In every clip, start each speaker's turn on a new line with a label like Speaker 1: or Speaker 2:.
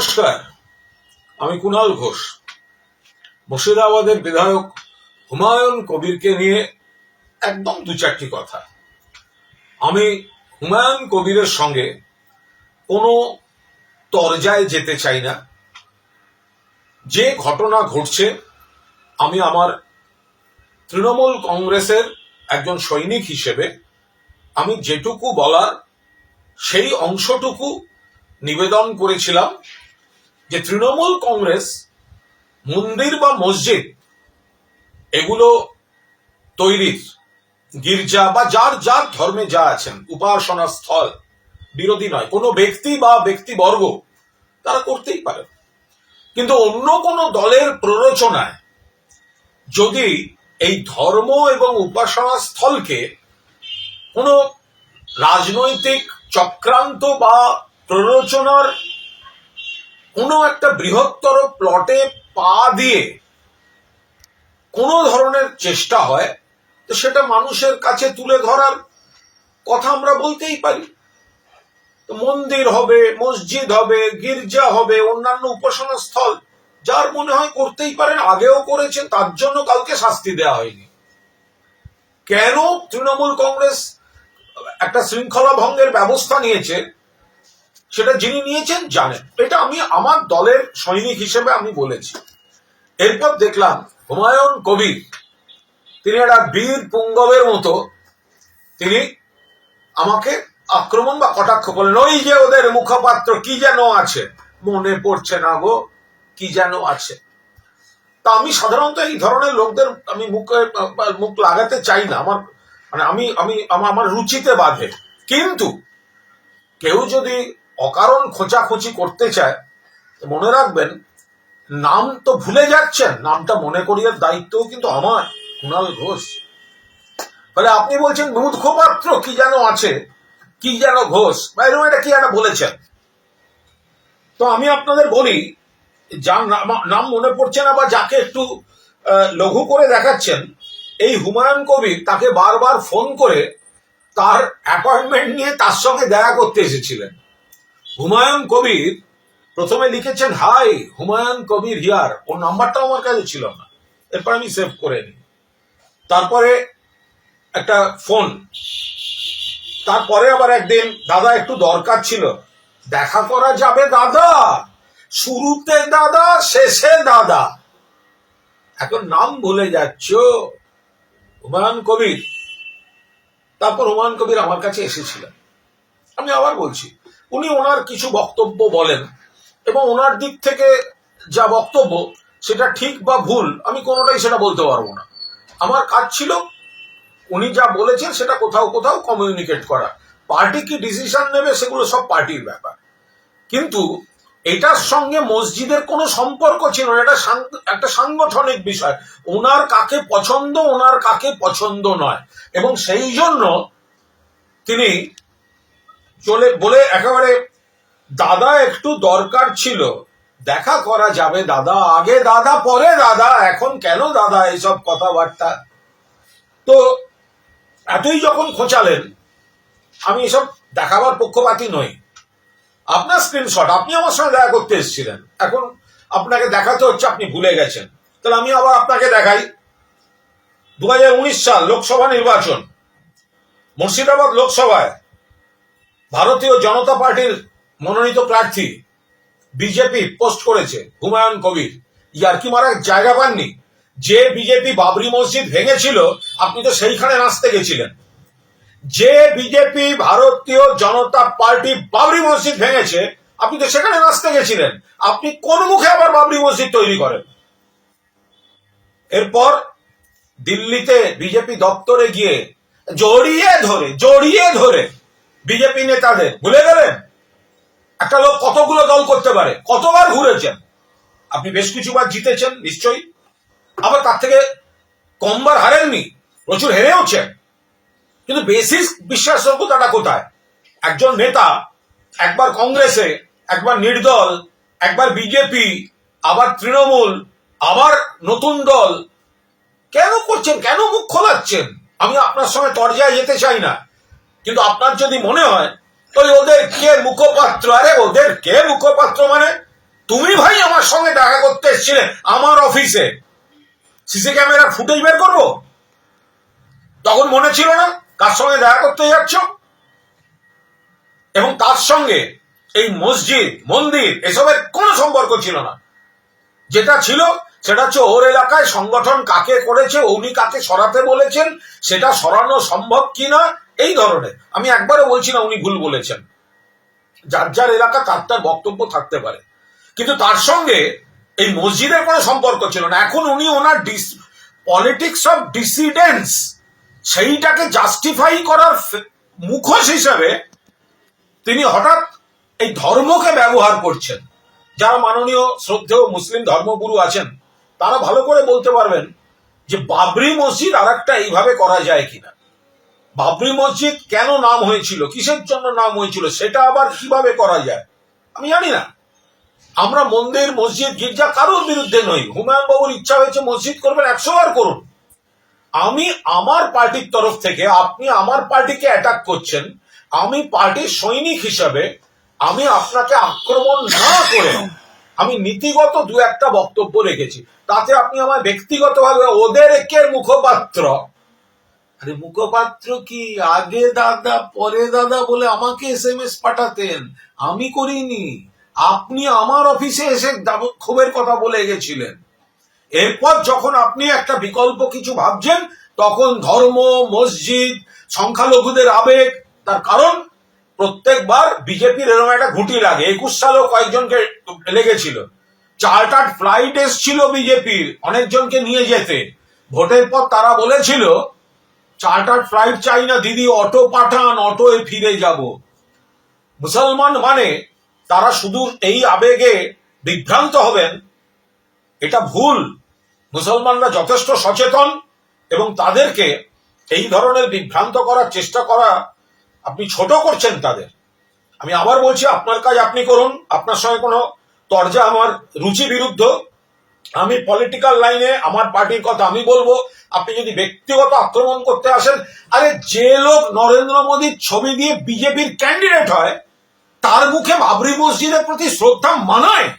Speaker 1: নমস্কার, আমি কুণাল ঘোষ। মুর্শিদাবাদের বিধায়ক হুমায়ুন কবিরকে নিয়ে একদম দু চারটি কথা। আমি হুমায়ুন কবিরের সঙ্গে কোনো তরজায় যেতে চাই না। যে ঘটনা ঘটছে, আমি আমার তৃণমূল কংগ্রেসের একজন সৈনিক হিসেবে আমি যেটুকু বলার সেই অংশটুকু নিবেদন করেছিলাম যে তৃণমূল কংগ্রেস মন্দির বা মসজিদ এগুলো তৈরির, গির্জা বা যার যার ধর্মে যা আছেন উপাসনা স্থল বিরোধী নয়। কোনো ব্যক্তি বা ব্যক্তিবর্গ তারা করতেই পারে, কিন্তু অন্য কোনো দলের প্ররোচনায় যদি এই ধর্ম এবং উপাসনা স্থলকে কোনো রাজনৈতিক চক্রান্ত বা প্ররোচনার কোনো একটা বৃহত্তর প্লটে পা দিয়ে কোনো ধরনের চেষ্টা হয়, তো সেটা মানুষের কাছে তুলে ধরার কথা আমরা বলতেই পারি। তো মন্দির হবে, মসজিদ হবে, গির্জা হবে, অন্যান্য উপাসনা স্থল যার মনে হয় করতেই পারেন, আগেও করেছেন, তার জন্য কাউকে শাস্তি দেওয়া হয়নি। কেন তৃণমূল কংগ্রেস একটা শৃঙ্খলা ভঙ্গের ব্যবস্থা নিয়েছে, সেটা যিনি নিয়েছেন জানেন। এটা আমি আমার দলের সৈনিক হিসেবে আমি বলেছি। এরপর দেখলাম হুমায়ুন কবির তিনি একটা বীর পুঙ্গবের মতো তিনি আমাকে আক্রমণ বা কটাক্ষ করলেন। ওই যে ওদের মুখপাত্র কি যেন আছে, মনে পড়ছে না গো, কি যেন আছে। তা আমি সাধারণত এই ধরনের লোকদের আমি মুখ লাগাতে চাই না, আমার মানে আমার রুচিতে বাধে। কিন্তু কেউ যদি অকারণ খোঁচাখুচি করতে চায়, মনে রাখবেন নাম তো ভুলে যাচ্ছেন, নামটা মনে করিয়ে দায়িত্বও কিন্তু আমার, কুণাল ঘোষ। তাহলে আপনি বলছেন মুখপাত্র কি যেন আছে, কি যেন ঘোষ, বা এরকম এটা কি একটা বলেছেন। তো আমি আপনাদের বলি, যার নাম মনে পড়ছে না বা যাকে একটু লঘু করে দেখাচ্ছেন, এই হুমায়ুন কবির তাকে বারবার ফোন করে তার অ্যাপয়েন্টমেন্ট নিয়ে তার সঙ্গে দেখা করতে এসেছিলেন। হুমায়ুন কবির প্রথমে লিখেছেন হাই হুমায়ুন কবির হিয়ার, ওর নাম্বারটাও আমার কাছে ছিল না, এরপর আমি সেভ করে নিই। তারপরে একটা ফোন, তারপরে আবার একদিন দাদা একটু দরকার ছিল, দেখা করা যাবে দাদা, শুরুতে দাদা শেষে দাদা। এখন নাম ভুলে যাচ্ছ, হুমায়ুন কবির। তারপর হুমায়ুন কবির আমার কাছে এসেছিলেন। আমি আবার বলছি, উনি ওনার কিছু বক্তব্য বলেন এবং ওনার দিক থেকে যা বক্তব্য সেটা ঠিক বা ভুল আমি কোনোটাই সেটা বলতে পারবো না। আমার কাজ ছিল উনি যা বলেছেন সেটা কোথাও কোথাও কমিউনিকেট করা। পার্টি কি ডিসিশন নেবে সেগুলো সব পার্টির ব্যাপার, কিন্তু এটার সঙ্গে মসজিদের কোনো সম্পর্ক ছিল না। এটা একটা সাংগঠনিক বিষয়, ওনার কাকে পছন্দ, ওনার কাকে পছন্দ নয়। এবং সেই জন্য তিনি বলে একেবারে দাদা একটু দরকার ছিল, দেখা করা যাবে দাদা, আগে দাদা পরে দাদা, এখন কেন দাদা এইসব কথাবার্তা। তো এতই যখন খোঁচালেন, আমি এসব দেখাবার পক্ষপাতী নই। আপনার স্ক্রিনশট, আপনি আমার সঙ্গে দেখা করতে এসেছিলেন, এখন আপনাকে দেখাতে হচ্ছে আপনি ভুলে গেছেন। তাহলে আমি আবার আপনাকে দেখাই। 2019 সাল লোকসভা নির্বাচন, মুর্শিদাবাদ লোকসভায় ভারতীয় জনতা পার্টির মনোনীত প্রার্থী বিজেপি পোস্ট করেছে হুমায়ুন কবির। ইয়ার্কি মারার জায়গা পাননি। যে বিজেপি বাবরি মসজিদ ভেঙেছিল, আপনি তো সেইখানে নাচতে গেছিলেন। যে বিজেপি ভারতীয় জনতা পার্টি বাবরি মসজিদ ভেঙেছে, আপনি তো সেখানে নাচতে গেছিলেন। আপনি কোন মুখে আবার বাবরি মসজিদ তৈরি করেন? এরপর দিল্লিতে বিজেপি দপ্তরে গিয়ে জড়িয়ে ধরে বিজেপি নেতাদের ভুলে গেলেন। একটা লোক কতগুলো দল করতে পারে, কতবার ঘুরেছেন আপনি, বেশ কিছুবার জিতেছেন নিশ্চয়ই, আবার তার থেকে কমবার হারেননি, প্রচুর হেরেওছেন। কিন্তু বেসিক বিশ্বাসযোগ্যতাটা কোথায়? একজন নেতা একবার কংগ্রেসে, একবার নির্দল, একবার বিজেপি, আবার তৃণমূল, আবার নতুন দল, কেন করছেন? কেন মুখ খোলাচ্ছেন? আমি আপনার সঙ্গে তরজায় যেতে চাই না, কিন্তু আপনার যদি মনে হয় ওই ওদের কে মুখপাত্র, আরে ওদের কে মুখপাত্র মানে তুমি ভাই আমার সঙ্গে দেখা করতে এসেছিলে আমার অফিসে, সিসি ক্যামেরার ফুটেজ বের করবো? তখন মনে ছিল না কার সঙ্গে দেখা করতে যাচ্ছ? এবং তার সঙ্গে এই মসজিদ মন্দির এসবের কোনো সম্পর্ক ছিল না। যেটা ছিল সেটা হচ্ছে ওর এলাকায় সংগঠন কাকে করেছে, উনি কাকে সরাতে বলেছেন, সেটা সরানো সম্ভব কিনা, এই ধরনের। আমি একবারও বলছি না উনি ভুল বলেছেন, যার যার এলাকা তার তার বক্তব্য থাকতে পারে, কিন্তু তার সঙ্গে এই মসজিদের কোনো সম্পর্ক ছিল না। এখন উনি ওনার পলিটিক্স অফ ডিসিডেন্স সেইটাকে জাস্টিফাই করার মুখোশ হিসাবে তিনি হঠাৎ এই ধর্মকে ব্যবহার করছেন। যারা মাননীয় শ্রদ্ধেয় মুসলিম ধর্মগুরু আছেন তারা ভালো করে বলতে পারবেন যে বাবরি মসজিদ আর একটা এইভাবে করা যায় কিনা। বাবরি মসজিদ কেন নাম হয়েছিল, কিসের জন্য নাম হয়েছিল, সেটা আবার কিভাবে করা যায় আমি জানি না। আমরা মন্দির মসজিদ গির্জা কারোর বিরুদ্ধে নই। হুমায়ুন বাবুর ইচ্ছা হয়েছে মসজিদ করবেন, 100 বার করুন। আমি আমার পার্টির তরফ থেকে, আপনি আমার পার্টিকে অ্যাটাক করছেন, আমি পার্টির সৈনিক হিসাবে আমি আপনাকে আক্রমণ না করে আমি নীতিগত দু একটা বক্তব্য রেখেছি। তাতে আপনি আমার ব্যক্তিগতভাবে ওদের একের মুখপাত্র, আরে মুখপাত্র কি, আগে দাদা পরে দাদা বলে আমাকে SMS পাঠাতেন, আমি করিনি। আপনি আমার অফিসে এসে ক্ষোভের কথা বলে গেছিলেন। এরপর যখন আপনি একটা বিকল্প কিছু ভাবছেন তখন ধর্ম মসজিদ সংখ্যালঘুদের আবেগ, তার কারণ প্রত্যেকবার বিজেপির এরকম একটা ঘুঁটি লাগে। 21 সালেও কয়েকজনকে লেগেছিল, চার্টার্ড ফ্লাইট এসছিল বিজেপির অনেকজনকে নিয়ে যেতে। ভোটের পর তারা বলেছিল চার্টার্ড ফ্লাইট চাই না দিদি, অটো পাঠান, অটোয় ফিরে যাব। মুসলমান মানে তারা শুধু এই আবেগে বিভ্রান্ত হবেন, এটা ভুল। মুসলমানরা যথেষ্ট সচেতন এবং তাদেরকে এই ধরনের বিভ্রান্ত করার চেষ্টা করা, আপনি ছোট করছেন তাদের। আমি আবার বলছি, আপনার কাজ আপনি করুন, আপনার সঙ্গে কোনো তরজা আমার রুচি বিরুদ্ধ। আমি পলিটিক্যাল লাইনে আমার পার্টির কথা আমি বলবো। আপনি যদি ব্যক্তিগত আক্রমণ করতে আসেন, আরে যে লোক নরেন্দ্র মোদীর ছবি দিয়ে বিজেপির ক্যান্ডিডেট হয় তার মুখে বাবরি মসজিদের প্রতি শ্রদ্ধা মানায়?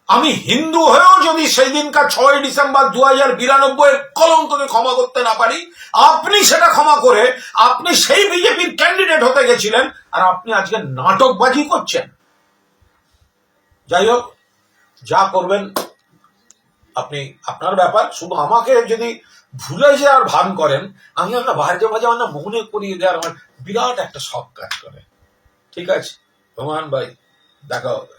Speaker 1: আমি হিন্দু হয়েও যদি সেই দিনকার 6 ডিসেম্বর 2092 কলঙ্ককে ক্ষমা করতে না পারি, আপনি সেটা ক্ষমা করে আপনি সেই বিজেপির ক্যান্ডিডেট হতে গেছিলেন, আর আপনি আজকে নাটকবাজি করছেন। যাই হোক, যা করবেন আপনি, আপনার ব্যাপার। শুধু আমাকে যদি ভুলে যাওয়ার ভান করেন, আমি একটা মাঝে মাঝে আমার মনে করিয়ে দেওয়ার আমার বিরাট একটা শখ কাজ করে। ঠিক আছে রোমান ভাই, দেখা হবে।